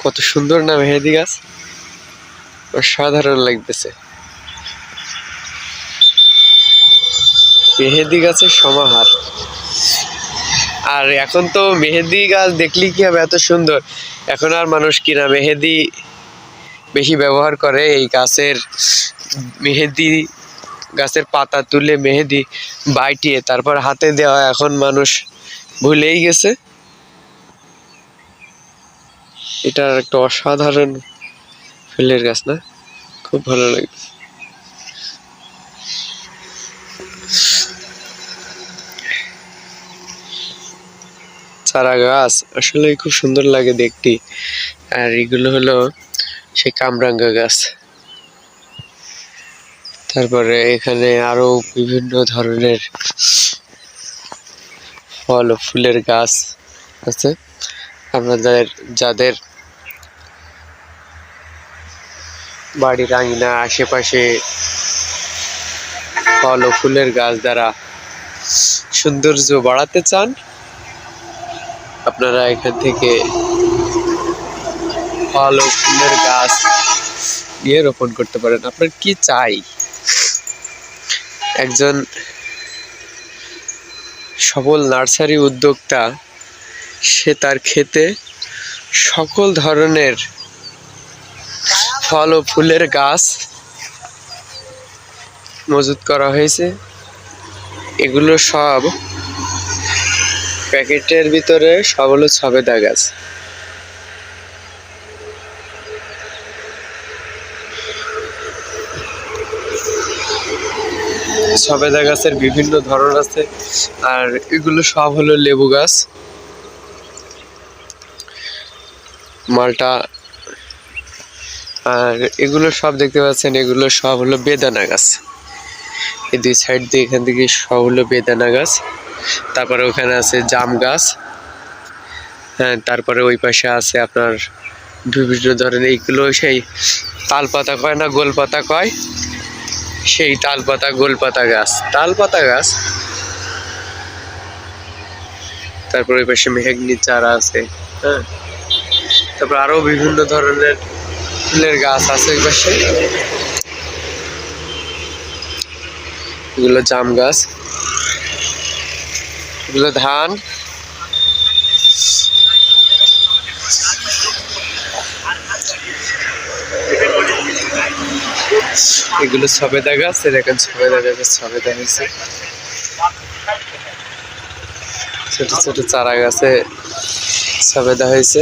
কত সুন্দর না মেহেদি গাছ, অসাধারণ লাগতেছে। মেহেদি গাছের সমাহার। আর এখন তো মেহেদি গাছ দেখলি কি হবে, এত সুন্দর। এখন আর মানুষ কিনা মেহেদি বেশি ব্যবহার করে। এই গাছের মেহেদি গাছের পাতা তুলে মেহেদি বাইটিয়ে তারপর হাতে দেওয়া এখন মানুষ ভুলেই গেছে। এটা একটা অসাধারণ ফুলের গাছ না, খুব ভালো লাগে। চারা গাছ আসলে খুব সুন্দর লাগে দেখতে। আর এগুলো হলো সেই কামরাঙ্গা গাছ। তারপরে এখানে আরো বিভিন্ন ধরনের ফল ও ফুলের গাছ আছে। আপনাদের যাদের বাড়ির আঙিনা আশেপাশে ফল ও ফুলের গাছ দ্বারা সৌন্দর্য বাড়াতে চান, আপনারা এখান থেকে ফল ও ফুলের গাছ নিয়ে রোপণ করতে পারেন। আপনার কি চাই, একজন সফল নার্সারি উদ্যোক্তা সে তার ক্ষেতে সকল ধরনের ফল ও ফুলের গাছ মজুত করা হয়েছে। এগুলো সব প্যাকেটের ভিতরে, সব হলো সবেদা গাছ। সবেদা গাছের বিভিন্ন ধরন আছে। আর এগুলো সব হলো লেবু গাছ, মালটা। আর এগুলো সব দেখতে পাচ্ছেন, এগুলো সব হলো বেদানা গাছ। এই দুই সাইড দিয়ে এখান থেকে সব হলো বেদানা গাছ। তারপরে ওখানে আছে জাম গাছ। হ্যাঁ, তারপরে ওই পাশে আছে আপনার বিভিন্ন ধরনের, এইগুলো সেই তাল পাতা কয় না, গোল পাতা কয়, সেই তাল পাতা গোল পাতা গাছ, তাল পাতা গাছ। তারপর ওই পাশে মেহগনির চারা আছে। হ্যাঁ, তারপর আরো বিভিন্ন ধরনের ফুলের গাছ আছে ওই পাশে। এগুলো জাম গাছ, এগুলো ধান, এগুলো সবেদা গাছ। দেখেন সবেদা গাছের সবেদা হয়েছে, ছোট ছোট চারা গাছে সবেদা হয়েছে।